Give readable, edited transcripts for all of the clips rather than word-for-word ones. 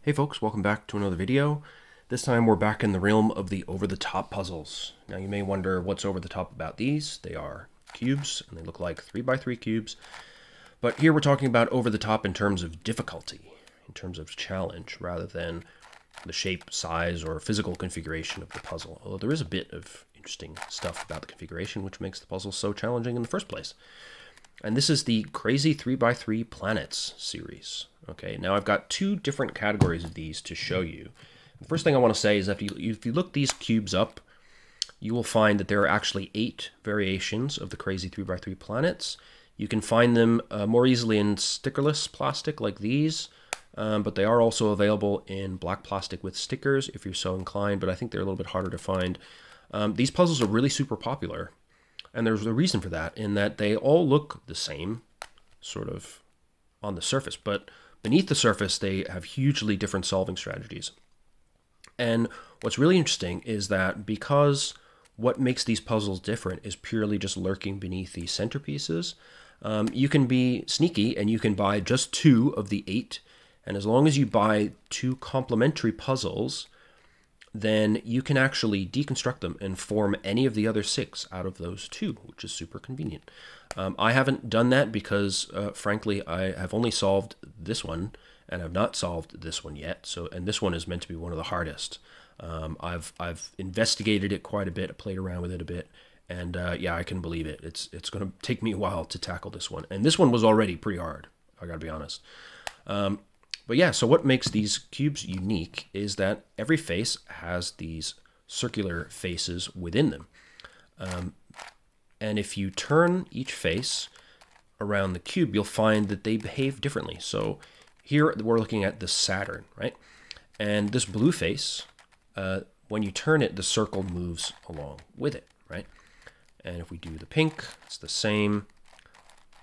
Hey folks, welcome back to another video. This time we're back in the realm of the over-the-top puzzles. Now you may wonder what's over the top about these. They are cubes, and they look like 3x3 cubes. But here we're talking about over the top in terms of difficulty, in terms of challenge, rather than the shape, size, or physical configuration of the puzzle. Although there is a bit of interesting stuff about the configuration which makes the puzzle so challenging in the first place. And this is the Crazy 3x3 Planets series. Okay, now I've got two different categories of these to show you. The first thing I want to say is that if you look these cubes up, you will find that there are actually 8 variations of the Crazy 3x3 Planets. You can find them more easily in stickerless plastic like these, but they are also available in black plastic with stickers if you're so inclined, but I think they're a little bit harder to find. These puzzles are really super popular. And there's a reason for that, in that they all look the same, sort of, on the surface. But beneath the surface, they have hugely different solving strategies. And what's really interesting is that because what makes these puzzles different is purely just lurking beneath these centerpieces, you can be sneaky and you can buy just 2 of the 8. And as long as you buy 2 complementary puzzles, then you can actually deconstruct them and form any of the other 6 out of those 2, which is super convenient. I haven't done that because, frankly, I have only solved this one, and I've not solved this one yet. And this one is meant to be one of the hardest. I've investigated it quite a bit, played around with it a bit, and yeah, I can believe it. It's going to take me a while to tackle this one, and this one was already pretty hard. I got to be honest. But yeah, so what makes these cubes unique is that every face has these circular faces within them. And if you turn each face around the cube, you'll find that they behave differently. So here we're looking at the Saturn, right? And this blue face, when you turn it, the circle moves along with it, right? And if we do the pink, it's the same.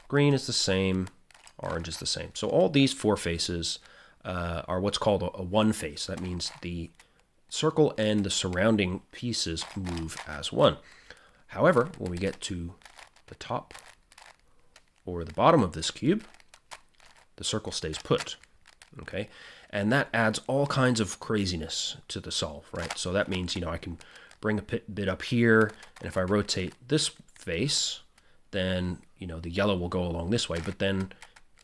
Green is the same. Orange is the same. So all these 4 faces are what's called a one face. That means the circle and the surrounding pieces move as one. However, when we get to the top or the bottom of this cube, the circle stays put. Okay, and that adds all kinds of craziness to the solve, right? So that means, I can bring a bit up here, and if I rotate this face, then, the yellow will go along this way. But then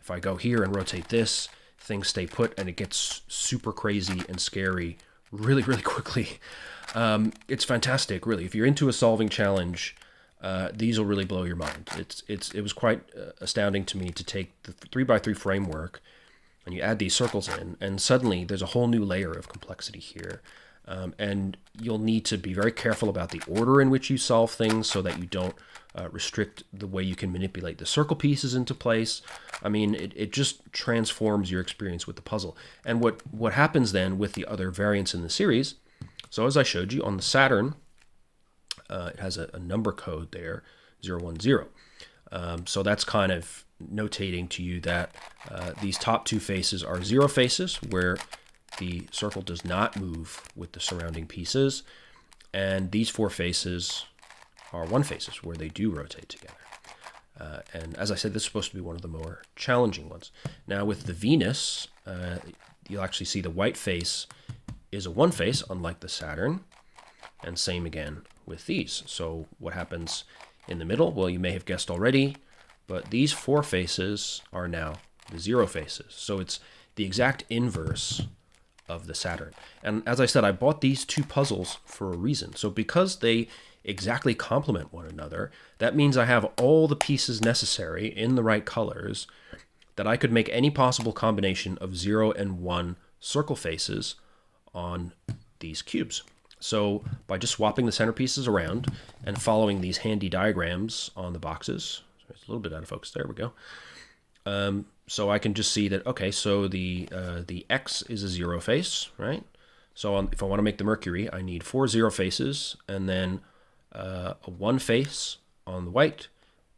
if I go here and rotate this, things stay put, and it gets super crazy and scary really, really quickly. It's fantastic, really. If you're into a solving challenge, these will really blow your mind. It was quite astounding to me to take the 3x3 framework and you add these circles in, and suddenly there's a whole new layer of complexity here. And you'll need to be very careful about the order in which you solve things so that you don't restrict the way you can manipulate the circle pieces into place. I mean, it just transforms your experience with the puzzle. And what happens then with the other variants in the series, so as I showed you on the Saturn, it has a number code there, 010. So that's kind of notating to you that these top 2 faces are 0 faces, where the circle does not move with the surrounding pieces, and these 4 faces are 1 faces, where they do rotate together. And as I said, this is supposed to be one of the more challenging ones. Now with the Venus, you'll actually see the white face is a 1 face, unlike the Saturn, and same again with these. So what happens in the middle? Well, you may have guessed already, but these 4 faces are now the 0 faces. So it's the exact inverse of the Saturn. And as I said, I bought these 2 puzzles for a reason. So because they exactly complement one another, that means I have all the pieces necessary in the right colors that I could make any possible combination of 0 and 1 circle faces on these cubes. So by just swapping the centerpieces around and following these handy diagrams on the boxes, it's a little bit out of focus, there we go. So I can just see that, okay, so the X is a 0 face, right? So if I want to make the Mercury, I need 4 0 faces, and then a 1 face on the white,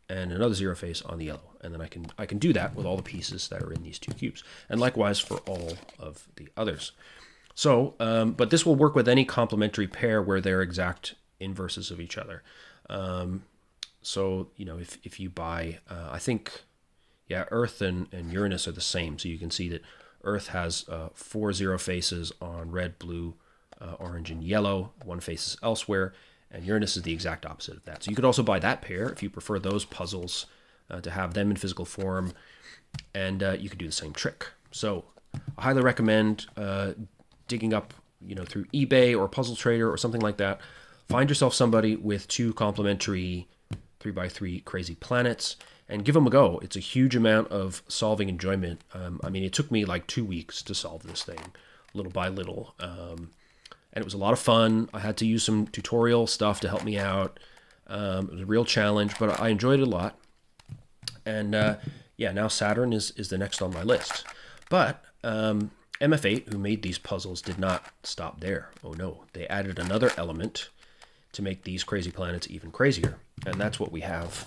and another 0 face on the yellow. And then I can do that with all the pieces that are in these 2 cubes. And likewise for all of the others. So, but this will work with any complementary pair where they're exact inverses of each other. So, if you buy, I think, yeah, Earth and Uranus are the same. So you can see that Earth has 4 0 faces on red, blue, orange, and yellow. 1 face is elsewhere, and Uranus is the exact opposite of that. So you could also buy that pair if you prefer those puzzles to have them in physical form, and you could do the same trick. So I highly recommend digging up, through eBay or Puzzle Trader or something like that. Find yourself somebody with 2 complementary 3x3 crazy planets and give them a go. It's a huge amount of solving enjoyment. I mean, it took me like 2 weeks to solve this thing, little by little. And it was a lot of fun. I had to use some tutorial stuff to help me out. It was a real challenge, but I enjoyed it a lot. And now Saturn is the next on my list. But MF8, who made these puzzles, did not stop there. Oh no, they added another element to make these crazy planets even crazier. And that's what we have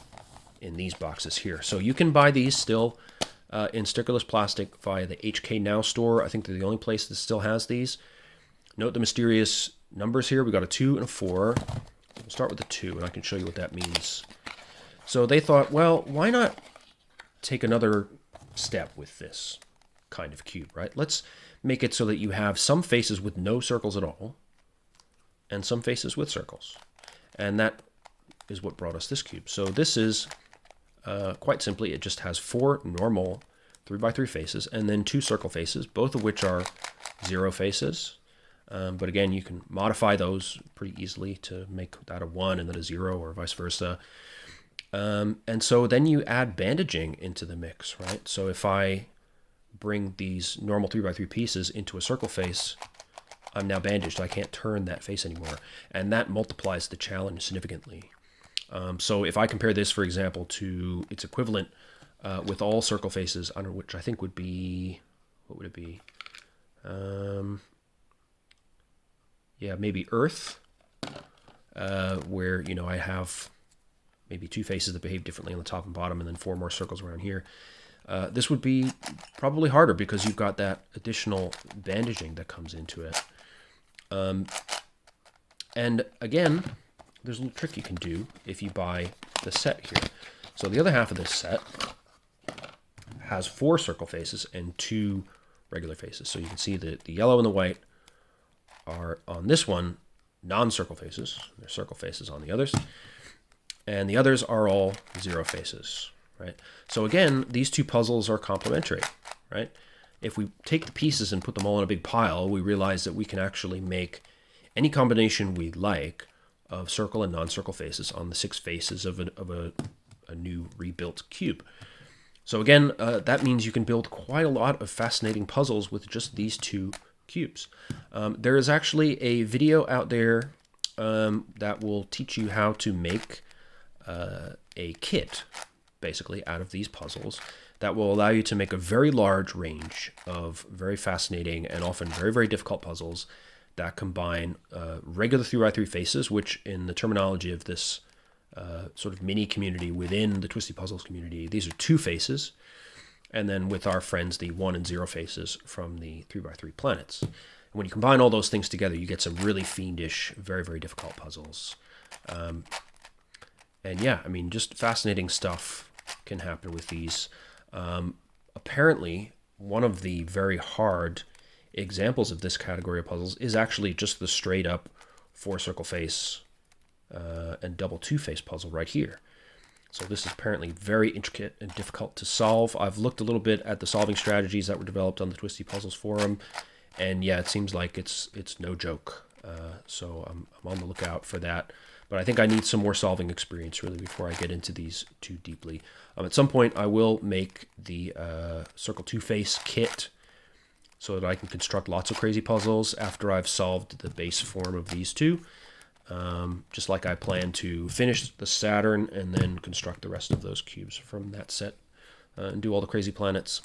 in these boxes here. So you can buy these still in stickerless plastic via the HK Now store. I think they're the only place that still has these. Note the mysterious numbers here. We got a 2 and a 4. We'll start with the 2, and I can show you what that means. So they thought, well, why not take another step with this kind of cube, right? Let's make it so that you have some faces with no circles at all and some faces with circles. And that is what brought us this cube. So this is quite simply, it just has 4 normal 3x3 faces and then 2 circle faces, both of which are 0 faces. But again, you can modify those pretty easily to make that a 1 and then a 0 or vice versa. And so then you add bandaging into the mix, right? So if I bring these normal 3x3 pieces into a circle face, I'm now bandaged. I can't turn that face anymore. And that multiplies the challenge significantly. So if I compare this, for example, to its equivalent with all circle faces, under which I think would be, what would it be? Maybe Earth, where, I have maybe 2 faces that behave differently on the top and bottom, and then 4 more circles around here. This would be probably harder because you've got that additional bandaging that comes into it. And again, there's a little trick you can do if you buy the set here. So the other half of this set has 4 circle faces and 2 regular faces. So you can see that the yellow and the white are on this one non-circle faces. There's circle faces on the others. And the others are all 0 faces, right? So again, these 2 puzzles are complementary, right? If we take the pieces and put them all in a big pile, we realize that we can actually make any combination we like of circle and non-circle faces on the 6 faces of a new rebuilt cube. So again, that means you can build quite a lot of fascinating puzzles with just these 2 cubes. There is actually a video out there that will teach you how to make a kit, basically, out of these puzzles that will allow you to make a very large range of very fascinating and often very, very difficult puzzles that combine regular 3x3 faces, which in the terminology of this sort of mini community within the Twisty Puzzles community, these are 2 faces, and then with our friends, the 1 and 0 faces from the 3x3 planets. And when you combine all those things together, you get some really fiendish, very, very difficult puzzles. And yeah, I mean, just fascinating stuff can happen with these. Apparently, one of the very hard examples of this category of puzzles is actually just the straight up 4 circle face and double 2 face puzzle right here. So this is apparently very intricate and difficult to solve. I've looked a little bit at the solving strategies that were developed on the Twisty Puzzles forum, and yeah, it seems like it's no joke. So I'm on the lookout for that. But I think I need some more solving experience really before I get into these too deeply. At some point, I will make the Circle 2 Face kit so that I can construct lots of crazy puzzles after I've solved the base form of these 2. Just like I plan to finish the Saturn and then construct the rest of those cubes from that set and do all the crazy planets.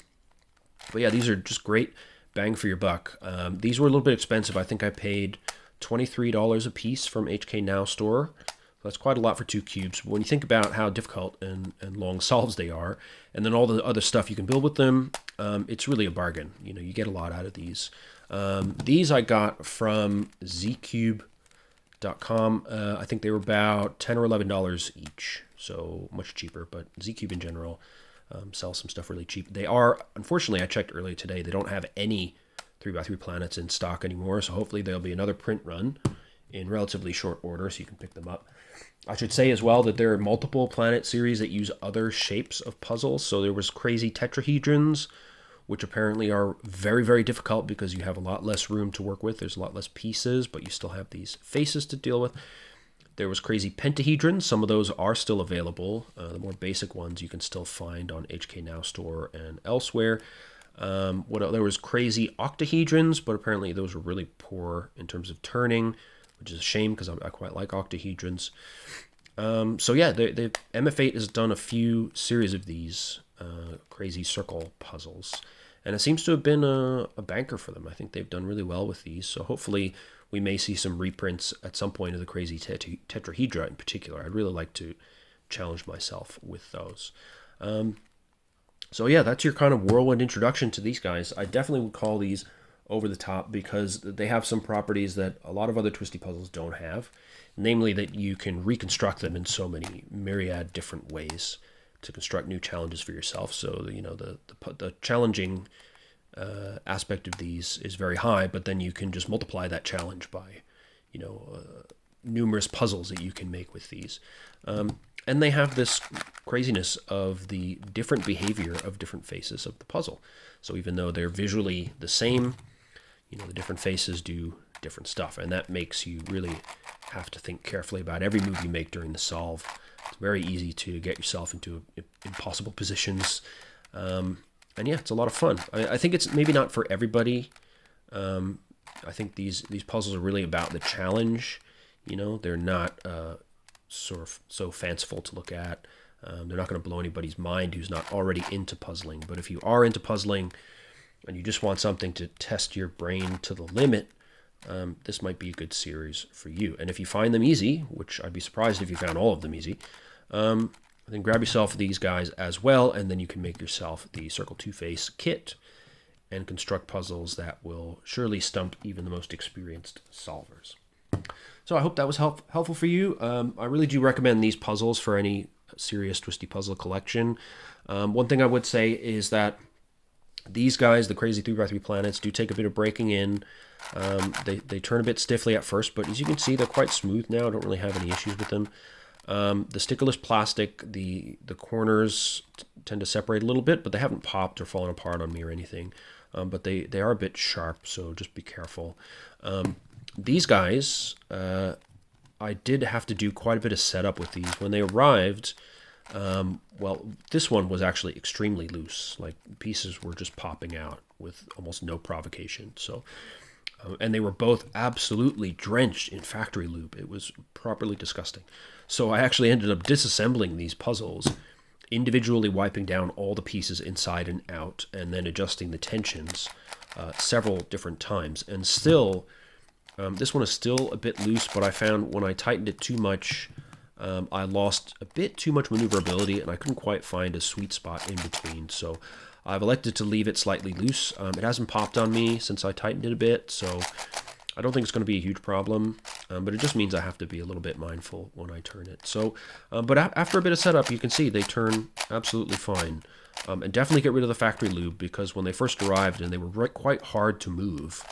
But yeah, these are just great bang for your buck. These were a little bit expensive. I think I paid $23 a piece from HK Now store. That's quite a lot for 2 cubes. But when you think about how difficult and long solves they are, and then all the other stuff you can build with them, it's really a bargain. You get a lot out of these. These I got from zcube.com. I think they were about $10 or $11 each, so much cheaper. But Zcube in general, sell some stuff really cheap. They are, unfortunately, I checked earlier today, they don't have any 3x3 planets in stock anymore, so hopefully there'll be another print run in relatively short order so you can pick them up. I should say as well that there are multiple planet series that use other shapes of puzzles. So there was crazy tetrahedrons, which apparently are very, very difficult because you have a lot less room to work with. There's a lot less pieces, but you still have these faces to deal with. There was crazy pentahedrons. Some of those are still available. The more basic ones you can still find on HK Now Store and elsewhere. There was crazy octahedrons, but apparently those were really poor in terms of turning, which is a shame because I quite like octahedrons. So yeah, MF8 has done a few series of these crazy circle puzzles, and it seems to have been a banker for them. I think they've done really well with these, so hopefully we may see some reprints at some point of the crazy tetrahedra in particular. I'd really like to challenge myself with those. So yeah, that's your kind of whirlwind introduction to these guys. I definitely would call these over the top because they have some properties that a lot of other Twisty puzzles don't have, namely that you can reconstruct them in so many myriad different ways to construct new challenges for yourself. So you know the challenging aspect of these is very high, but then you can just multiply that challenge by numerous puzzles that you can make with these. And they have this craziness of the different behavior of different faces of the puzzle. So even though they're visually the same, the different faces do different stuff, and that makes you really have to think carefully about every move you make during the solve. It's very easy to get yourself into impossible positions, and yeah, it's a lot of fun. I think it's maybe not for everybody. I think these puzzles are really about the challenge. They're not sort of so fanciful to look at. They're not going to blow anybody's mind who's not already into puzzling. But if you are into puzzling and you just want something to test your brain to the limit, this might be a good series for you. And if you find them easy, which I'd be surprised if you found all of them easy, then grab yourself these guys as well, and then you can make yourself the Crazy2Face kit and construct puzzles that will surely stump even the most experienced solvers. So I hope that was helpful for you. I really do recommend these puzzles for any serious Twisty puzzle collection. One thing I would say is that these guys, the Crazy 3x3 planets, do take a bit of breaking in. They turn a bit stiffly at first, but as you can see, they're quite smooth now. I don't really have any issues with them. The stickerless plastic, the corners tend to separate a little bit, but they haven't popped or fallen apart on me or anything. But they are a bit sharp, so just be careful. These guys, I did have to do quite a bit of setup with these. When they arrived, well, this one was actually extremely loose. Like, pieces were just popping out with almost no provocation. So, and they were both absolutely drenched in factory lube. It was properly disgusting. So I actually ended up disassembling these puzzles, individually wiping down all the pieces inside and out, and then adjusting the tensions several different times. And still, this one is still a bit loose, but I found when I tightened it too much, I lost a bit too much maneuverability, and I couldn't quite find a sweet spot in between. So I've elected to leave it slightly loose. It hasn't popped on me since I tightened it a bit, so I don't think it's going to be a huge problem, but it just means I have to be a little bit mindful when I turn it. So, but after a bit of setup, you can see they turn absolutely fine. And definitely get rid of the factory lube, because when they first arrived and they were quite hard to move,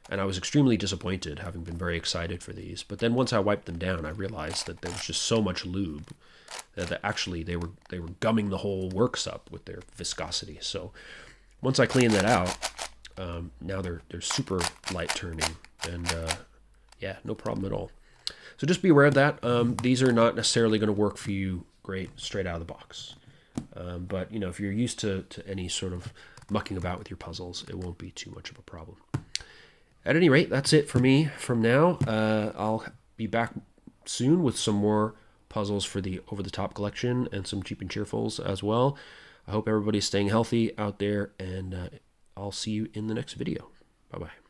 and I was extremely disappointed, having been very excited for these. But then once I wiped them down, I realized that there was just so much lube that actually they were gumming the whole works up with their viscosity. So once I cleaned that out, now they're super light turning, and yeah, no problem at all. So just be aware of that. These are not necessarily going to work for you great straight out of the box. But if you're used to any sort of mucking about with your puzzles, it won't be too much of a problem. At any rate, that's it for me from now. I'll be back soon with some more puzzles for the over-the-top collection and some cheap and cheerfuls as well. I hope everybody's staying healthy out there, and I'll see you in the next video. Bye-bye.